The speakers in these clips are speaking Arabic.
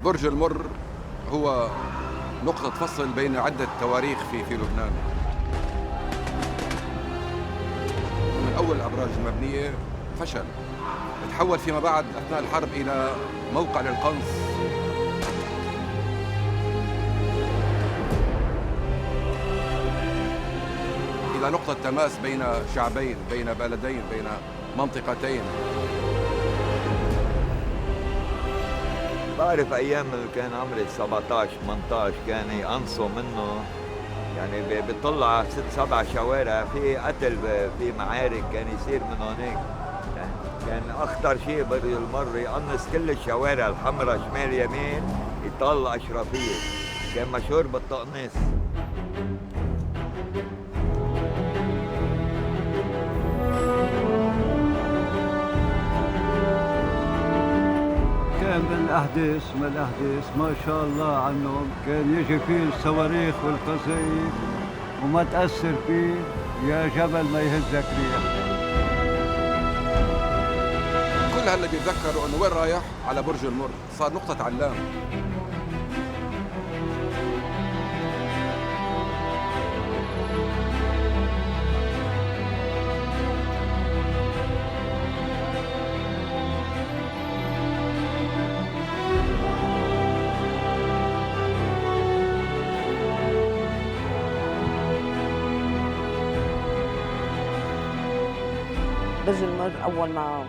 برج المر هو نقطة فصل بين عدة تواريخ في لبنان. من أول الأبراج المبنية فشل، تحول فيما بعد أثناء الحرب إلى موقع للقنص. إلى نقطة تماس بين شعبين، بين بلدين، بين منطقتين. بعرف ايام اللي كان عمري 17 18 كان يقنصوا منه، يعني بيطلع على 6 7 شوارع في قتل، في معارك كان يصير من هناك. يعني كان اخطر شيء برج المر يقنص كل الشوارع الحمراء شمال يمين، يطلع اشرافيه، كان مشهور بالتقنيص. كان من الأحداث ما شاء الله عنهم، كان يجي فيه الصواريخ والقصايف وما تأثر فيه يا جبل ما يهزك ريح. كل هلا بيتذكروا انه وين رايح؟ على برج المر، صار نقطة علام. برج المر اول ما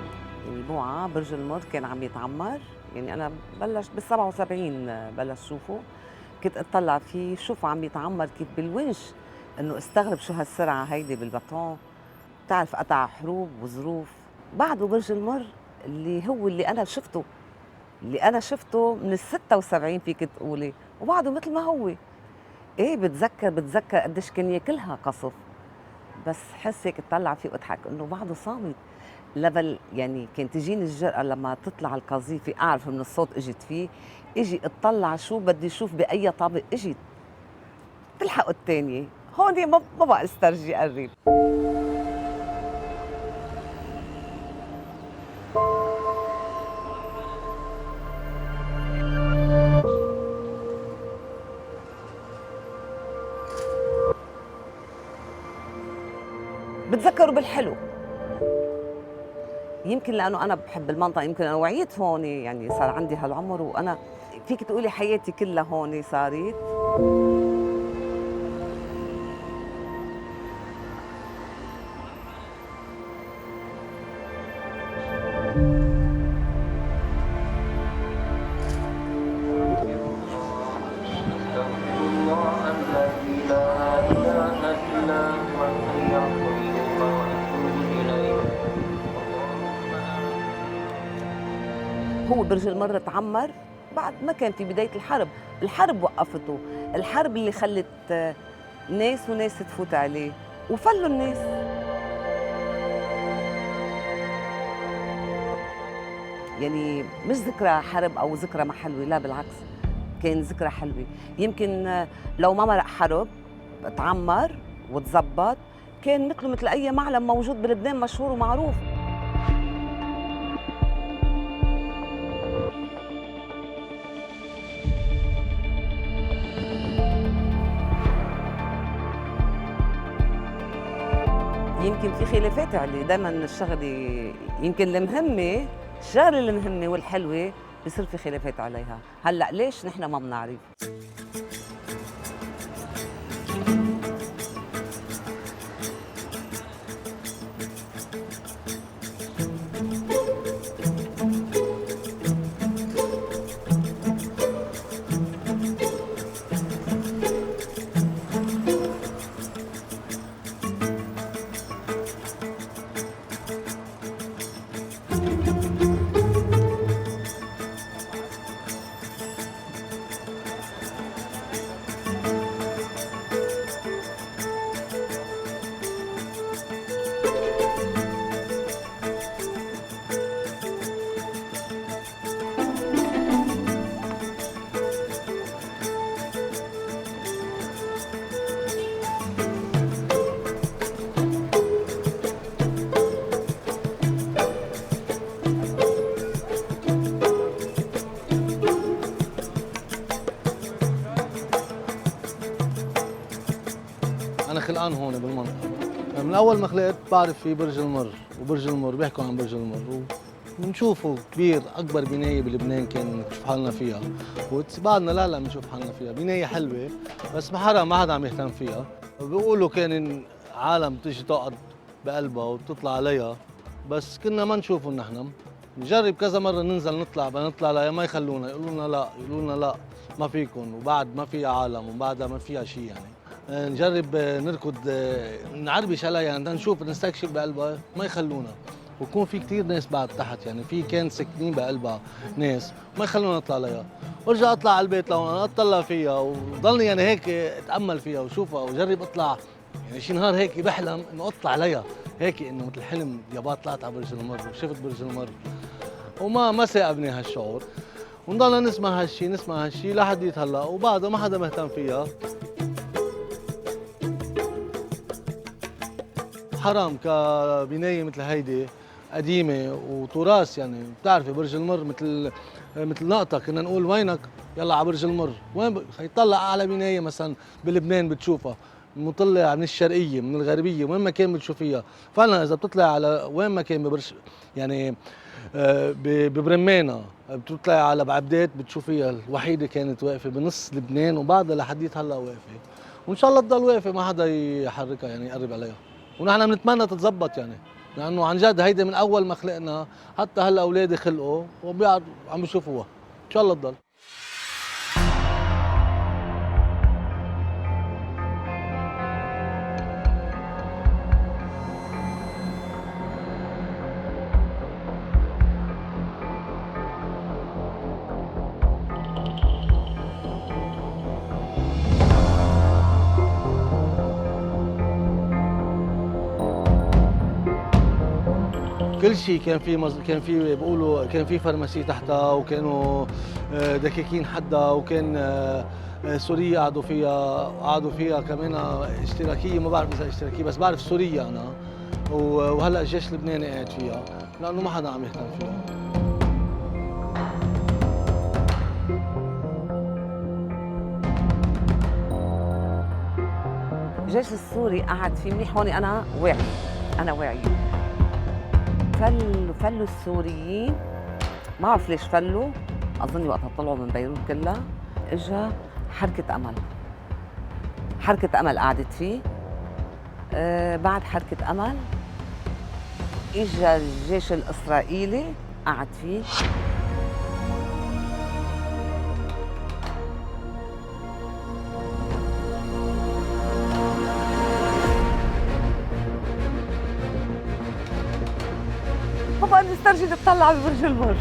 يعني بوعى برج المر كان عم يتعمر، يعني انا بلش بال 77 بلش شوفه، كنت اطلع فيه شوفه عم يتعمر كيف بالونش، انه استغرب شو هالسرعه هيدي بالبطون، بتعرف قطع حروب وظروف. بعده برج المر اللي هو اللي انا شفته من ال 76 فيك تقولي، وبعده مثل ما هو. ايه بتذكر قديش كان ياكلها قصف، بس حس هيك اطلع فيه واضحك انه بعده صامت لبل. يعني كان تجيني الجرأة لما تطلع القذيفة اعرف من الصوت اجت فيه، اجي اطلع شو بدي اشوف باي طابق اجت، تلحقوا الثانية هون ما بقى استرجي قرب. بتذكروا بالحلو، يمكن لانه انا بحب المنطقه، يمكن انا وعيت هون، يعني صار عندي هالعمر وانا فيك تقولي حياتي كلها هون صارت. هو برج المر تعمر بعد ما كان في بداية الحرب وقفته، الحرب اللي خلت ناس وناس تفوت عليه وفلوا الناس. يعني مش ذكرى حرب أو ذكرى ما حلوة، لا بالعكس كان ذكرى حلوة. يمكن لو ما مرق حرب تعمر وتزبط كان مثله مثل أي معلم موجود بلبنان مشهور ومعروف. يمكن في خلافات عليه دائما الشغله، يمكن الشغله المهمه والحلوه بصير في خلافات عليها. هلا ليش نحن ما بنعرف. الان هون بالمنطقه. من اول ما خلقت بعرف في برج المر، وبرج المر بيحكوا عن برج المر بنشوفه كبير، اكبر بنايه بلبنان كان نشوف حالنا فيها، وبعدنا لا بنشوف حالنا فيها، بنايه حلوه بس ما حدا عم يهتم فيها. بيقولوا كان عالم تيجي تقعد بقلبها وتطلع عليها، بس كنا ما نشوفه نحن. نجرب كذا مره ننزل نطلع لها ما يخلونا، يقولوا لنا لا ما فيكم، وبعد ما فيها عالم وبعدها ما فيها شيء يعني. نجرب نركض نعربش عليها يعني نشوف نستكشف بقلبها ما يخلونا، ويكون في كثير ناس بعد تحت يعني في كان ساكنين بقلبها ناس ما يخلونا نطلع لها. وارجع اطلع على البيت لو اطلع فيها وضلني يعني هيك اتامل فيها وشوفها وجرب اطلع يعني شي نهار هيك بحلم انه اطلع عليها هيك انه مثل حلم يابا طلعت على برج المر وشفت برج المر وما ساقبني هالشعور. ونضلنا نسمع هالشي لحديت هلا وبعده ما حدا مهتم فيها. حرام كبنايه مثل هيدي قديمه وتراث يعني بتعرفي برج المر مثل نقطه كنا نقول وينك يلا على برج المر وين يطلع اعلى بنايه مثلا بلبنان بتشوفها مطلع من الشرقيه من الغربيه وين ما كان بتشوفيها. فعلا اذا بتطلع على وين ما كان ببرج يعني ببرمانه بتطلع على بعبدات بتشوفيها الوحيده كانت واقفه بنص لبنان وبعدها لحديت هلا واقفه وان شاء الله تضل واقفه ما حدا يحركها يعني يقرب عليها. ونحن بنتمنى تتزبط يعني لانه عن جد هيدي من اول ما خلقنا حتى هلا اولادي خلقوا عم بيشوفوها ان شاء الله تضل. كل شيء كان في بيقولوا كان في فارماسي تحتها وكانوا دكاكين حدها وكان سوريا قعدوا فيها كمان اشتراكيه ما بعرف اذا اشتراكيه بس بعرف سوريا انا وهلا الجيش اللبناني قاعد فيها لانه ما حدا عم يهتم فيها. الجيش السوري قعد فيه منيح. هون انا واعي فلوا السوريين ما بعرف ليش فلوا. اظن وقتها طلعوا من بيروت كلها اجا حركة امل قعدت فيه. بعد حركة امل اجا الجيش الاسرائيلي قعد فيه. بابا نسترجي نطلع ببرج المر.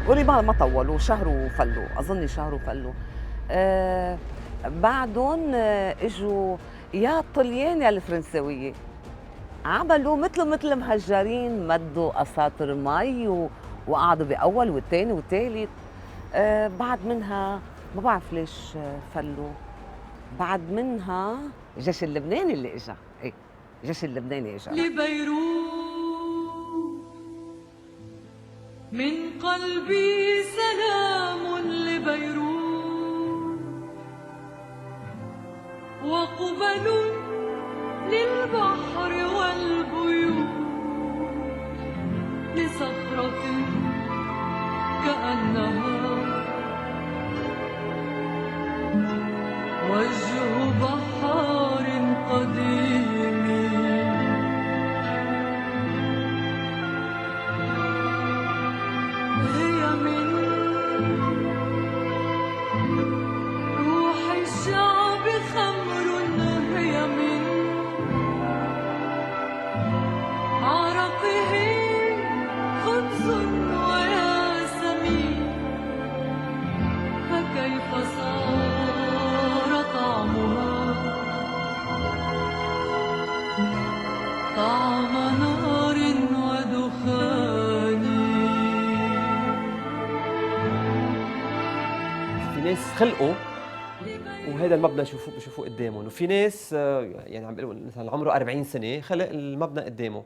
قولي ما طولوا شهر وفلوا، اظني شهر وفلوا. بعدهم اجوا يا الطليان يا الفرنساويه عملوا مثل مهجرين مدوا اساطر مي وقعدوا باول والثاني والثالث. بعد منها ما بعرف ليش فلوا. بعد منها الجيش اللبناني اللي اجى. الجيش اللبناني اجى لبيروت من قلبي سلام لبيروت وقبل للبحر والبيوت لصخرة كأنها وجه بحار قديم هي من روح الشعب خمر هي من عرقه خبز وياسمين فكيف صار طعمها طعم نار ودخان. في ناس خلقوا وهذا المبنى بشوفوه قدامهم، وفي ناس يعني عم بيقولوا مثلا عمره 40 سنه خلق المبنى قدامه.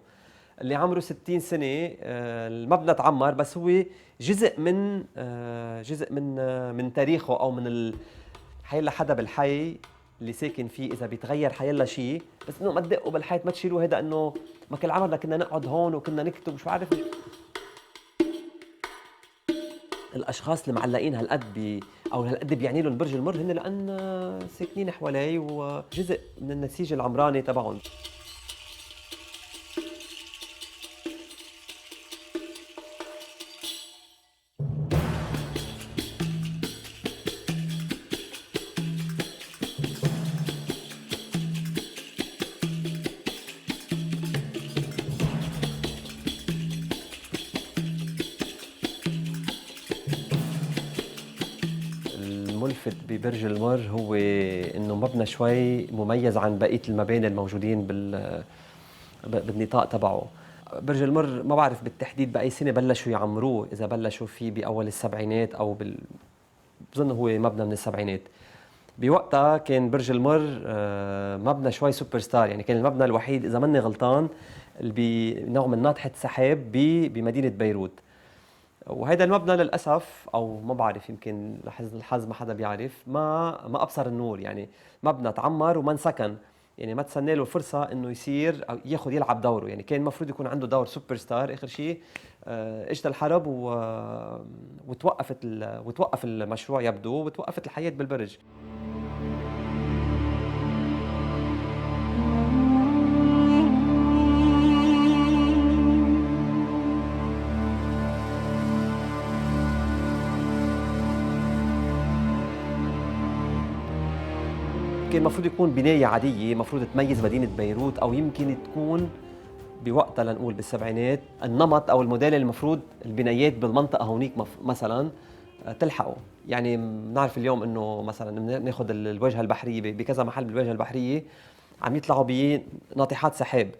اللي عمره 60 سنه. المبنى تعمر بس هو جزء من من تاريخه او من حيلا حدا بالحي اللي ساكن فيه. اذا بيتغير حيلا شيء بس انه ما تدقوا بالحيط، ما تشيلوا هذا، انه ما كل عمرنا كنا نقعد هون وكنا نكتب مش عارف. الاشخاص اللي معلقين هالقد او هالقد بيعني لهم برج المر هن لان ساكنين حوالي وجزء من النسيج العمراني تبعهم. الملفت ببرج المر هو انه مبنى شوي مميز عن بقيه المباني الموجودين بالنطاق تبعه. برج المر ما بعرف بالتحديد باي سنه بلشوا يعمروه، اذا بلشوا فيه باول السبعينات او بظن هو مبنى من السبعينات. بوقتها كان برج المر مبنى شوي سوبر ستار، يعني كان المبنى الوحيد اذا ماني غلطان اللي بنوع من ناطحه سحاب بمدينه بيروت. وهذا المبنى للاسف او ما بعرف، يمكن لحسن الحظ ما حدا بيعرف، ما ابصر النور. يعني مبنى تعمر وما انسكن، يعني ما تسنى له الفرصه انه يصير او ياخذ يلعب دوره. يعني كان المفروض يكون عنده دور سوبر ستار. اخر شيء اجت الحرب وتوقف المشروع يبدو، وتوقفت الحياه بالبرج. كان المفروض يكون بناية عادية، المفروض تميز مدينة بيروت، أو يمكن تكون بوقتها لنقول بالسبعينات النمط أو الموديل اللي المفروض البنايات بالمنطقة هونيك مثلا تلحقه. يعني بنعرف اليوم إنه مثلا ناخذ الواجهة البحرية، بكذا محل بالواجهة البحرية عم يطلعوا بناطحات سحاب.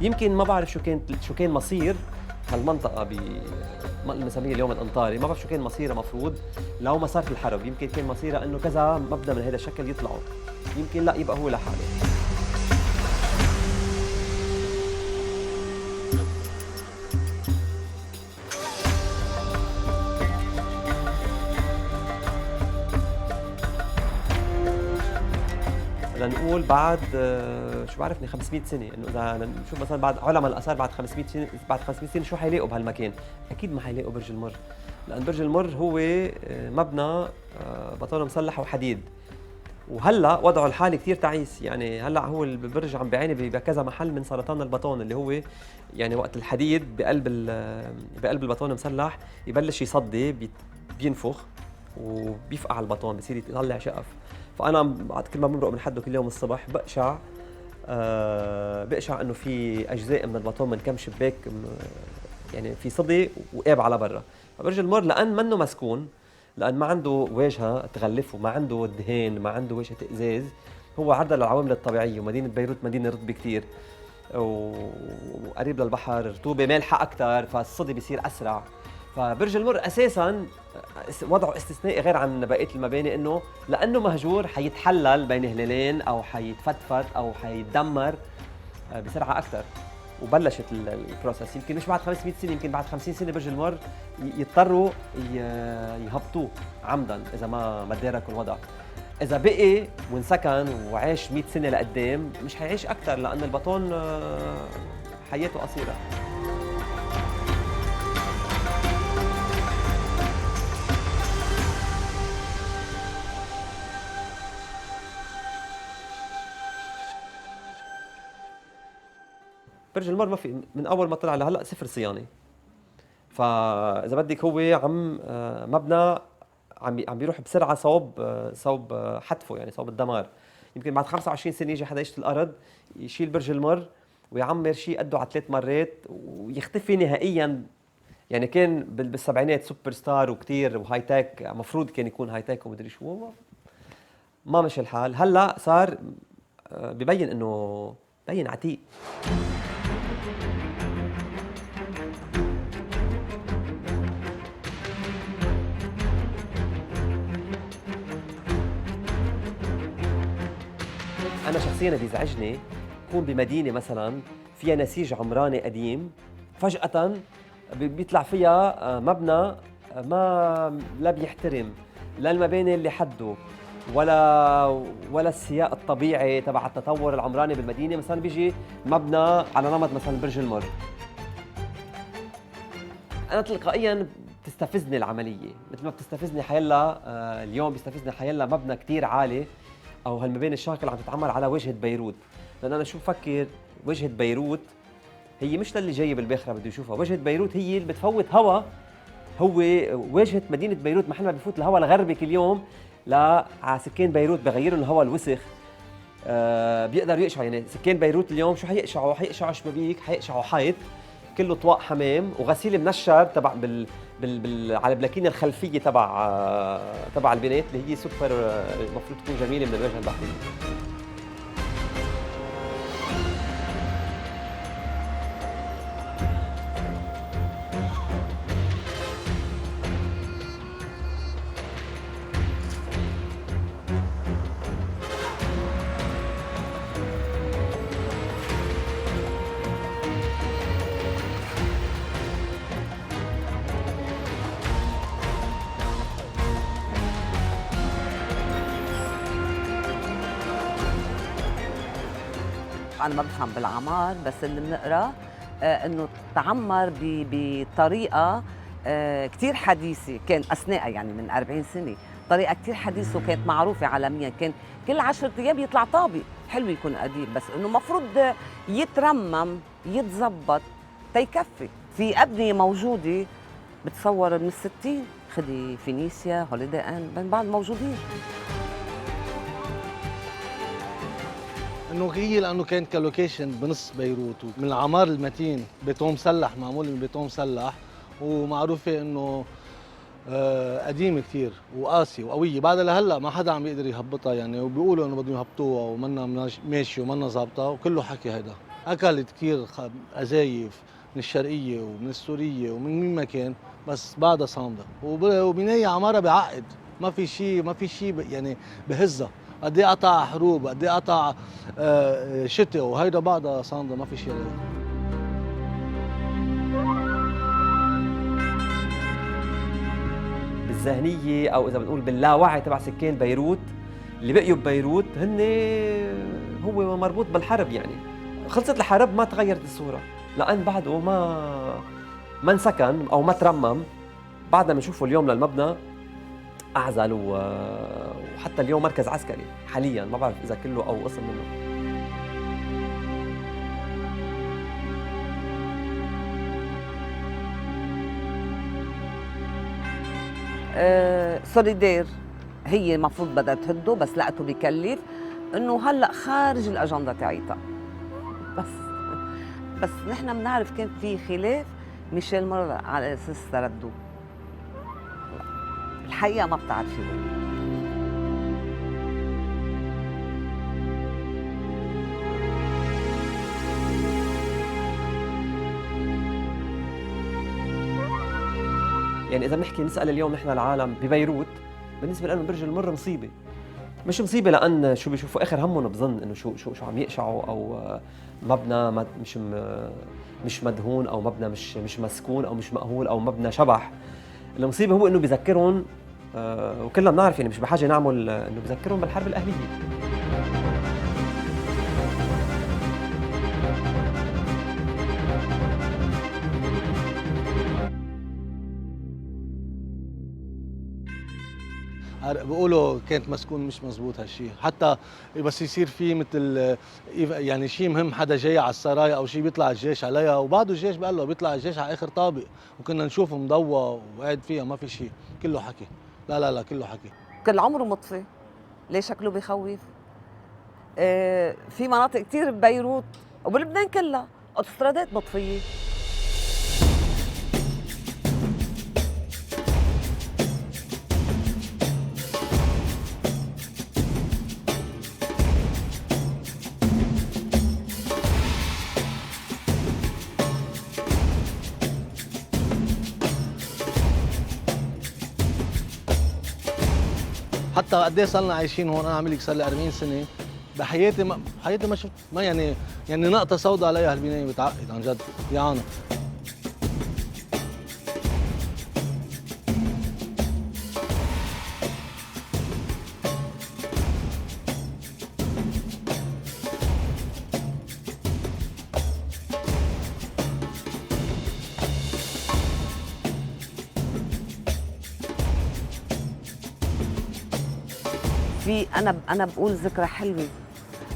يمكن ما بعرف شو كان مصير هالمنطقة بنسميها اليوم الانطاري. ما بعرف شو كان مصيرها مفروض لو ما صارت الحرب. يمكن كان مصيرها انه كذا مبنى من هذا الشكل يطلعوا، يمكن لا يبقى هو لحاله. لنقول بعد شو بعرفني 500 سنه، انه اذا نشوف مثلا بعد علماء الاثار بعد 500 سنه، شو حيلاقوا بهالمكان؟ اكيد ما حيلاقوا برج المر، لان برج المر هو مبنى بطانه مسلح وحديد. وهلا وضعه الحالي كثير تعيس. يعني هلا هو البرج عم بيعاني بكذا محل من سرطان البطون، اللي هو يعني وقت الحديد بقلب البطون المسلح يبلش يصدي، بينفخ وبيفقع البطون، بصير يطلع شقف. فانا كل ما بمرق من حده كل يوم الصبح بقشع انه في اجزاء من البطون من كم شباك يعني في صدي وقاب على برا. فبرج المر لان منه مسكون، لان ما عنده واجهه تغلفه، ما عنده دهان، ما عنده واجهه ازاز، هو عرضه للعوامل الطبيعيه. ومدينه بيروت مدينه رطبه كثير وقريب للبحر، رطوبه مالحه اكثر، فالصدي بيصير اسرع. فبرج المر اساسا وضعه استثنائي غير عن بقيه المباني، انه لانه مهجور حيتحلل بين هلالين او حيتفتفت او حيتدمر بسرعه اكثر. وبلشت البروسس، يمكن مش بعد 500 سنه، يمكن بعد 50 سنه برج المر يضطروا يهبطوه عمدا اذا ما تداركوا الوضع. اذا بقي وانسكن وعاش 100 سنه لقدام مش حيعيش اكثر، لان البطون حياته قصيره. برج المر ما في من اول ما طلع لهلا صفر صيانه. فاذا بدك هو مبنى عم بيروح بسرعه صوب حتفه، يعني صوب الدمار. يمكن بعد 25 سنه يجي حدا يشتري الارض يشيل برج المر ويعمر شيء قده على 3 مرات ويختفي نهائيا. يعني كان بالسبعينات سوبر ستار وكتير وهاي تك، المفروض كان يكون هاي تك ومدري شو، ما مشي الحال. هلا صار ببين انه بين عتيق. انا شخصيا بيزعجني اكون بمدينه مثلا فيها نسيج عمراني قديم، فجاه بيطلع فيها مبنى ما لا بيحترم لا المباني اللي حده ولا السياق الطبيعي تبع التطور العمراني بالمدينه. مثلا بيجي مبنى على نمط مثلا برج المر، انا تلقائيا بتستفزني العمليه، مثل ما بتستفزني حيلا اليوم بيستفزني حيلا مبنى كتير عالي او هالمباني الشاكله اللي عم تتعمل على وجهه بيروت. لان انا شو بفكر، وجهه بيروت هي مش للي جاي بالباخره بده يشوفها، وجهه بيروت هي اللي بتفوت هوا. هو واجهه مدينه بيروت محل ما بفوت الهواء الغربي كل يوم على سكان بيروت، بغيروا الهواء الوسخ. بيقدروا يقشعوا. يعني سكان بيروت اليوم شو حيقشعوا؟ حيقشعوا شبابيك، حيقشعوا حيط كله طواق حمام وغسيل منشر تبع على البلاكينه الخلفيه تبع البنايات اللي هي سوبر المفروض تكون جميله من الوجه البحري. أنا ما بفهم بالعمار، بس اللي بنقراه إنه تعمر بطريقة كتير حديثة، كان أثناء يعني من 40 سنة، طريقة كتير حديثة وكانت معروفة عالميا. كان كل 10 أيام يطلع طابق حلو يكون قديم، بس إنه مفروض يترمم يتزبط تيكفي. في أبنية موجودة بتصور من ال60، خدي فينيسيا، هوليدي إن، من بعد موجودين. انه هي لانه كانت كلوكيشن بنص بيروت، ومن العمار المتين، بيتون مسلح، معمول من بيتون مسلح، ومعروفه انه قديمه كثير وقاسيه وقويه. بعدها لهلا ما حدا عم يقدر يهبطها يعني، وبيقولوا انه بدهم يهبطوها ومنا ماشيه ومنا ظابطه، وكله حكي هيدا. اكلت كثير قذايف من الشرقيه ومن السوريه ومن مين ما كان، بس بعدها صامده. وبنايه عماره بعقد، ما في شيء يعني بهزها. قد ايه قطع حروب، قد ايه قطع شتاء، وهيدا بعدها صامده ما في شيء عليها. بالذهنيه او اذا بنقول باللاوعي تبع سكان بيروت اللي بقيوا ببيروت، هن هو مربوط بالحرب. يعني خلصت الحرب ما تغيرت الصوره، لان بعده ما انسكن او ما ترمم. بعدنا بنشوفه اليوم للمبنى اعزل وحتى اليوم مركز عسكري حاليا، ما بعرف اذا كله او قسم منه. سوليدير هي المفروض بدها تهده، بس لقته بكلف انه هلا خارج الاجنده تاعيتها. بس نحن بنعرف كان في خلاف، ميشيل مر على اساس تردوا. الحقيقه ما بتعرفي. يعني اذا بنحكي نسال اليوم نحن العالم ببيروت، بالنسبه لهم برج المر مصيبه. مش مصيبه لان شو بيشوفوا اخر همهم، بظن انه شو عم يقشعوا، او مبنى مش مدهون، او مبنى مش مسكون، او مش مأهول، او مبنى شبح. المصيبه هو انه بذكرهم، وكلنا بنعرف يعني مش بحاجه نعمل، انه بذكرهم بالحرب الاهليه. بيقولوا كانت مسكون، مش مزبوط هالشيء. حتى بس يصير في مثل يعني شيء مهم، حدا جاي على السرايا او شيء، بيطلع الجيش عليها، وبعده الجيش بقال له بيطلع الجيش على اخر طابق، وكنا نشوفه مضوى وقاعد فيها، ما في شيء، كله حكي. لا كله حكي. كل عمره مطفي، ليه شكله بخوف. في مناطق كثير ببيروت وبلبنان كلها اوتوسترادات مطفيه. حتى قد ايه صرنا عايشين هون، انا عامل لك صار لي 40 سنه بحياتي، حياتي ما شفت، ما يعني نقطه سوداء عليها هالبنايه، بتعقد عن جد بيعانى. في انا بقول ذكرى حلوه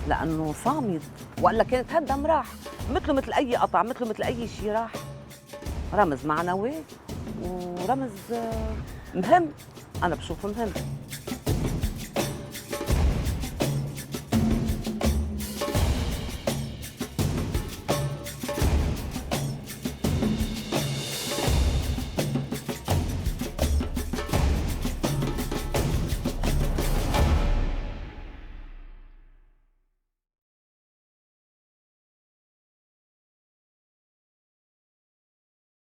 لانه صامد، والا كانت هدم راح، مثله مثل اي قطع، مثله مثل اي شيء راح. رمز معنوي ورمز مهم، انا بشوفه مهم.